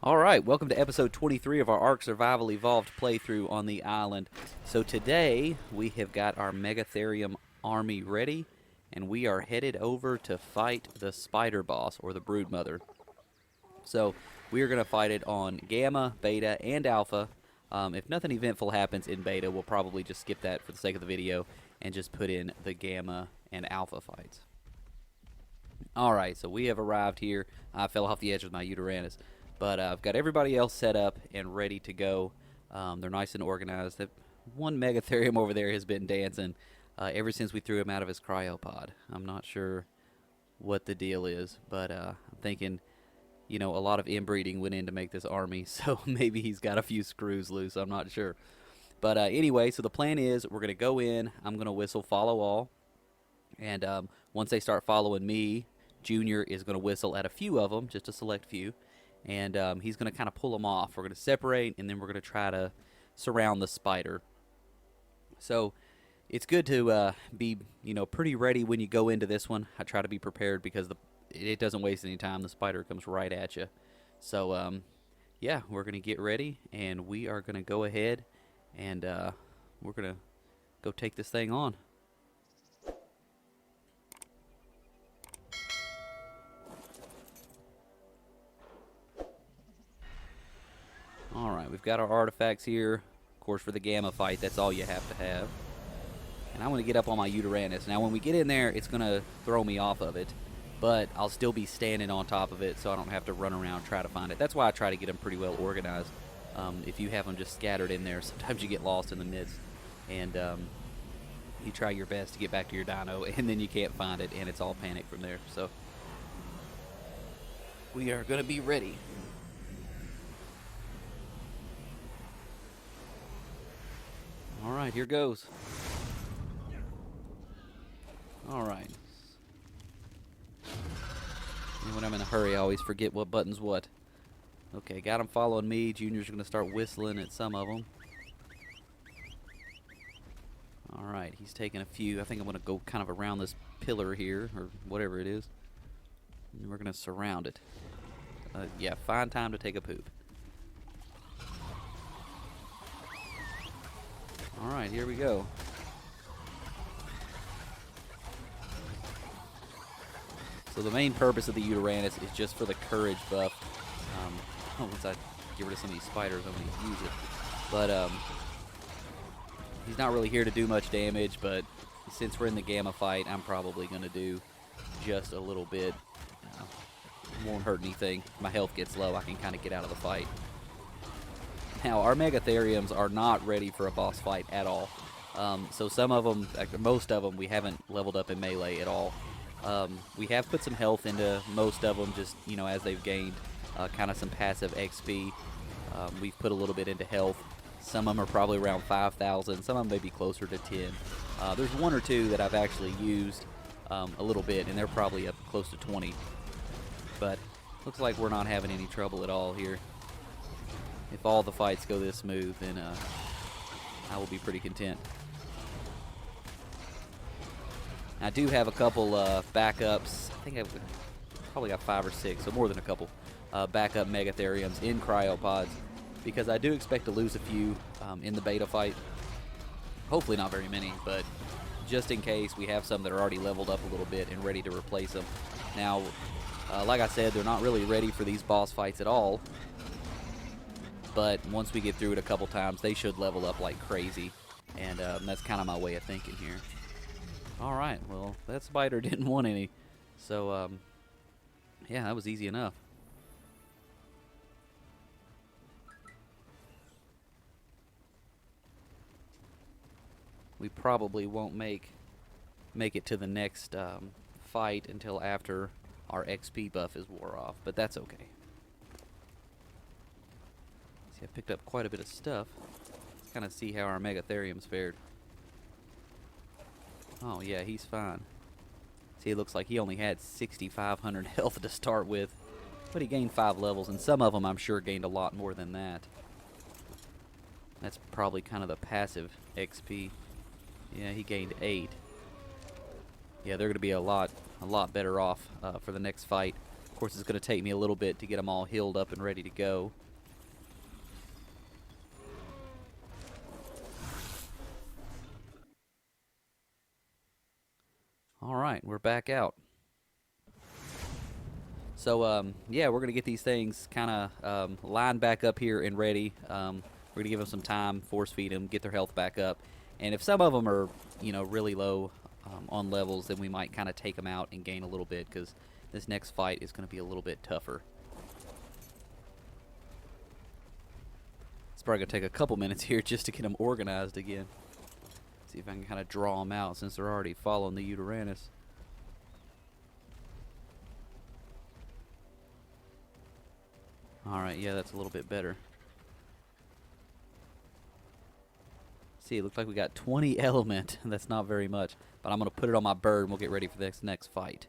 Alright, welcome to episode 23 of our Ark Survival Evolved playthrough on the island. So today, we have got our Megatherium army ready, and we are headed over to fight the spider boss, or the Broodmother. So, we are going to fight it on Gamma, Beta, and Alpha. If nothing eventful happens in Beta, we'll probably just skip that for the sake of the video, and just put in the Gamma and Alpha fights. Alright, so we have arrived here. I fell off the edge with my Uranus. But I've got everybody else set up and ready to go. They're nice and organized. That one Megatherium over there has been dancing ever since we threw him out of his cryopod. I'm not sure what the deal is, but I'm thinking, you know, a lot of inbreeding went in to make this army, so maybe he's got a few screws loose. I'm not sure. But anyway, so the plan is we're going to go in. I'm going to whistle follow all. And once they start following me, Junior is going to whistle at a few of them, just a select few. And he's going to kind of pull them off. We're going to separate, and then we're going to try to surround the spider. So it's good to be, you know, pretty ready when you go into this one. I try to be prepared because it doesn't waste any time. The spider comes right at you. So, yeah, we're going to get ready, and we are going to go ahead, and we're going to go take this thing on. Alright, we've got our artifacts here. Of course, for the Gamma fight, that's all you have to have. And I'm going to get up on my Uranus. Now, when we get in there, it's going to throw me off of it. But I'll still be standing on top of it, so I don't have to run around and try to find it. That's why I try to get them pretty well organized. If you have them just scattered in there, sometimes you get lost in the midst. And you try your best to get back to your dino, and then you can't find it, and it's all panic from there. So we are going to be ready. Alright, here goes. Alright. When I'm in a hurry, I always forget what button's what. Okay, got him following me. Junior's going to start whistling at some of them. Alright, he's taking a few. I think I'm going to go kind of around this pillar here, or whatever it is. And we're going to surround it. Yeah, fine time to take a poop. Alright, here we go. So the main purpose of the Uranus is just for the courage buff. Once I get rid of some of these spiders, I'm going to use it. But he's not really here to do much damage, but since we're in the Gamma fight, I'm probably going to do just a little bit. Won't hurt anything. If my health gets low, I can kind of get out of the fight. Now, our Megatheriums are not ready for a boss fight at all. So some of them, most of them, we haven't leveled up in melee at all. We have put some health into most of them, just, you know, as they've gained kind of some passive XP. We've put a little bit into health. Some of them are probably around 5,000. Some of them may be closer to 10. There's one or two that I've actually used a little bit, and they're probably up close to 20. But looks like we're not having any trouble at all here. If all the fights go this smooth, then I will be pretty content. I do have a couple backups. I think I've probably got 5 or 6, so more than a couple backup Megatheriums in cryopods, because I do expect to lose a few in the beta fight. Hopefully not very many, but just in case, we have some that are already leveled up a little bit and ready to replace them. Now, like I said, they're not really ready for these boss fights at all. But once we get through it a couple times, they should level up like crazy. And that's kind of my way of thinking here. Alright, well, that spider didn't want any. So, yeah, that was easy enough. We probably won't make it to the next fight until after our XP buff is wore off. But that's okay. See, I picked up quite a bit of stuff. Let's kind of see how our Megatherium's fared. Oh, yeah, he's fine. See, it looks like he only had 6,500 health to start with. But he gained 5 levels, and some of them, I'm sure, gained a lot more than that. That's probably kind of the passive XP. Yeah, he gained 8. Yeah, they're going to be a lot better off for the next fight. Of course, it's going to take me a little bit to get them all healed up and ready to go. Alright, we're back out. So, yeah, we're going to get these things kind of lined back up here and ready. We're going to give them some time, force feed them, get their health back up. And if some of them are, you know, really low on levels, then we might kind of take them out and gain a little bit, because this next fight is going to be a little bit tougher. It's probably going to take a couple minutes here just to get them organized again. See if I can kind of draw them out since they're already following the Uranus. Alright, yeah, that's a little bit better. See, it looks like we got 20 element. That's not very much. But I'm going to put it on my bird and we'll get ready for this next fight.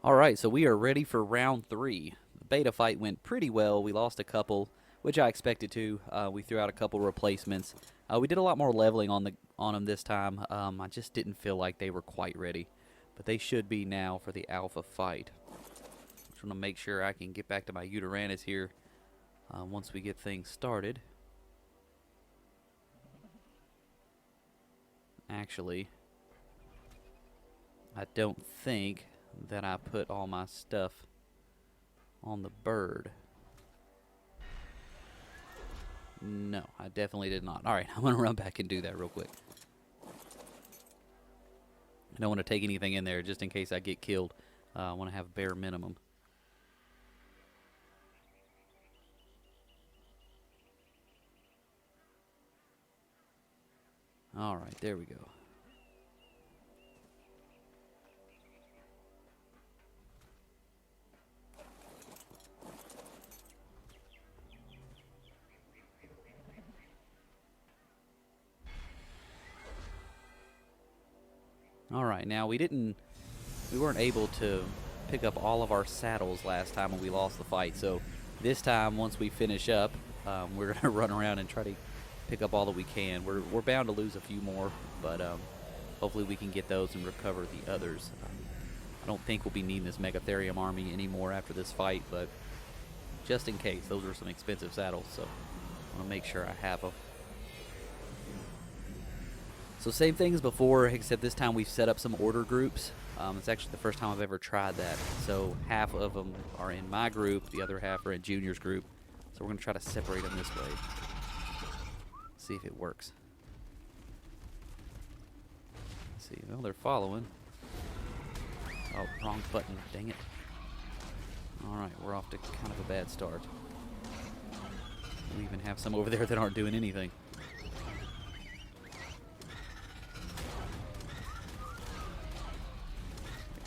Alright, so we are ready for round 3. The beta fight went pretty well. We lost a couple, which I expected to. We threw out a couple replacements. We did a lot more leveling on them this time. I just didn't feel like they were quite ready. But they should be now for the alpha fight. Just want to make sure I can get back to my Uranus here once we get things started. Actually, I don't think that I put all my stuff on the bird. No, I definitely did not. Alright, I'm going to run back and do that real quick. I don't want to take anything in there just in case I get killed. I want to have bare minimum. Alright, there we go. Alright, now we weren't able to pick up all of our saddles last time when we lost the fight, so this time, once we finish up, we're going to run around and try to pick up all that we can. We're bound to lose a few more, but hopefully we can get those and recover the others. I don't think we'll be needing this Megatherium army anymore after this fight, but just in case, those are some expensive saddles, so I want to make sure I have them. So same thing as before, except this time we've set up some order groups. It's actually the first time I've ever tried that. So half of them are in my group, the other half are in Junior's group. So we're going to try to separate them this way. See if it works. Let's see, well, they're following. Oh, wrong button, dang it. Alright, we're off to kind of a bad start. We even have some over there that aren't doing anything.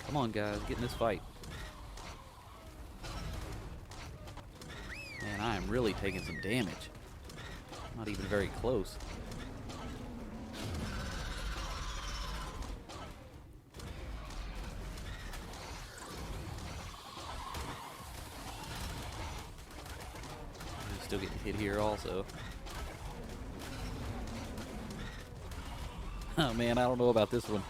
Come on, guys, get in this fight. Man, I am really taking some damage. Not even very close. I'm still getting hit here also. Oh man, I don't know about this one.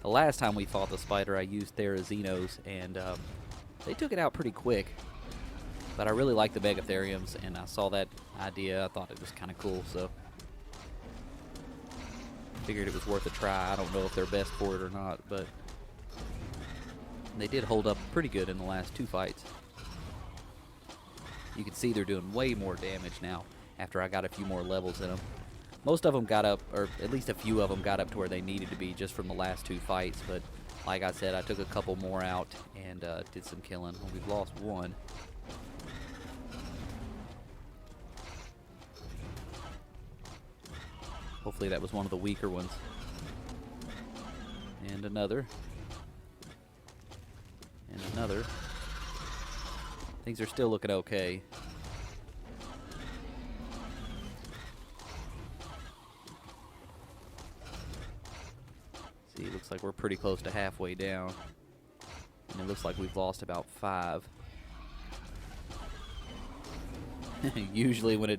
The last time we fought the spider, I used Therazinos, and they took it out pretty quick. But I really like the Megatheriums, and I saw that idea. I thought it was kind of cool, so figured it was worth a try. I don't know if they're best for it or not, but they did hold up pretty good in the last 2 fights. You can see they're doing way more damage now after I got a few more levels in them. Most of them got up, or at least a few of them got up to where they needed to be just from the last 2 fights, but like I said, I took a couple more out and did some killing. Well, we've lost one. Hopefully that was one of the weaker ones. And another. And another. Things are still looking okay. See, it looks like we're pretty close to halfway down. And it looks like we've lost about 5. Usually when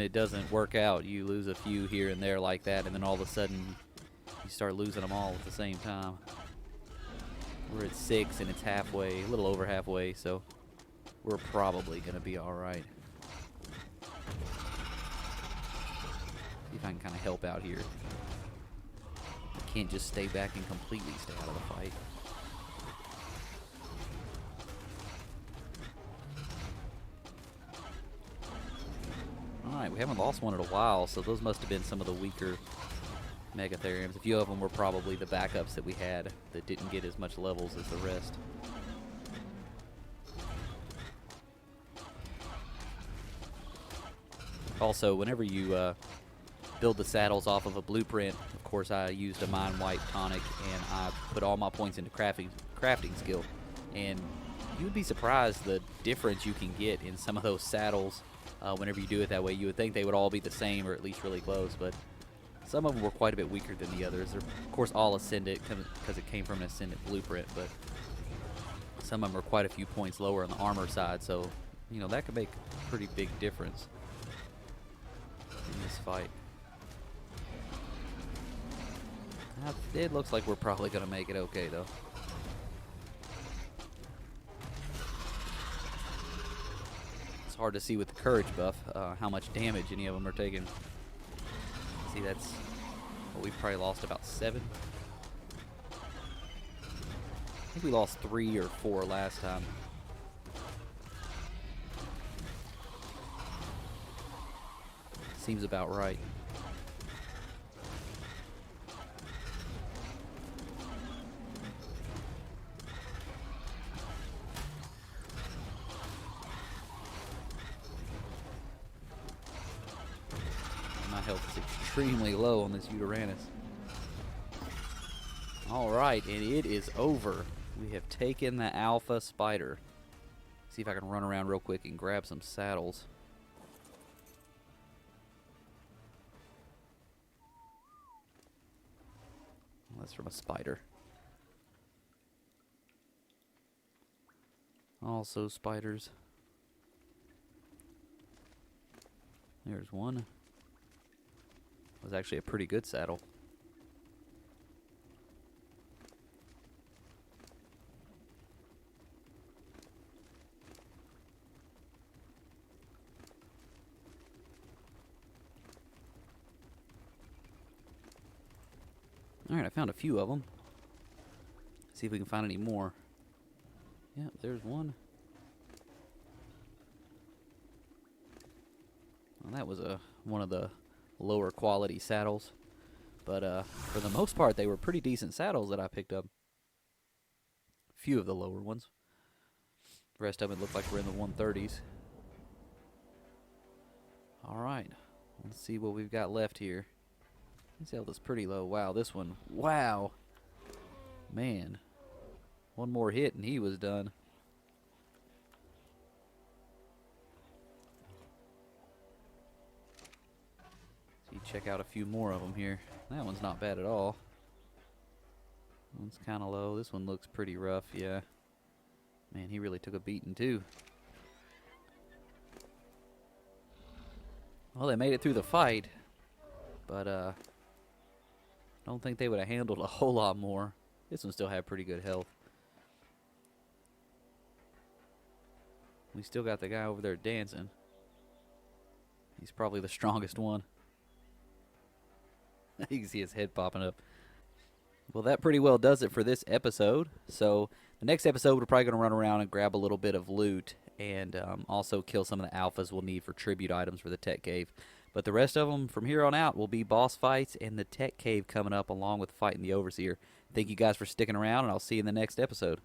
it doesn't work out, you lose a few here and there like that, and then all of a sudden you start losing them all at the same time. We're at 6 and it's halfway, a little over halfway, so we're probably going to be alright. See if I can kind of help out here. I can't just stay back and completely stay out of the fight. Alright, we haven't lost one in a while, so those must have been some of the weaker Megatheriums. A few of them were probably the backups that we had that didn't get as much levels as the rest. Also, whenever you build the saddles off of a blueprint, of course I used a Mind Wipe tonic and I put all my points into crafting skill. And you would be surprised the difference you can get in some of those saddles whenever you do it that way. You would think they would all be the same or at least really close, but some of them were quite a bit weaker than the others. They're, of course, all Ascendant because it came from an Ascendant blueprint, but some of them are quite a few points lower on the armor side, so, you know, that could make a pretty big difference in this fight. It looks like we're probably going to make it okay, though. It's hard to see with the courage buff how much damage any of them are taking. See, that's well, we've probably lost about 7. I think we lost 3 or 4 last time. Seems about right. My health is extremely low on this Uranus. Alright, and it is over. We have taken the Alpha Spider. See if I can run around real quick and grab some saddles. Well, that's from a spider. Also spiders. There's one. Was actually a pretty good saddle. Alright, I found a few of them. See if we can find any more. Yep, there's one. Well, that was one of the lower quality saddles, but for the most part they were pretty decent saddles that I picked up. Few of the lower ones. The rest of it looked like we're in the 130s. Alright, let's see what we've got left here. This health is pretty low. Wow, this one, wow, man, one more hit and he was done. Check out a few more of them here. That one's not bad at all. One's kind of low. This one looks pretty rough, yeah. Man, he really took a beating too. Well, they made it through the fight, but I don't think they would have handled a whole lot more. This one still had pretty good health. We still got the guy over there dancing. He's probably the strongest one. You can see his head popping up. Well, that pretty well does it for this episode. So the next episode, we're probably going to run around and grab a little bit of loot and also kill some of the alphas we'll need for tribute items for the tech cave. But the rest of them from here on out will be boss fights and the tech cave coming up along with fighting the overseer. Thank you guys for sticking around, and I'll see you in the next episode.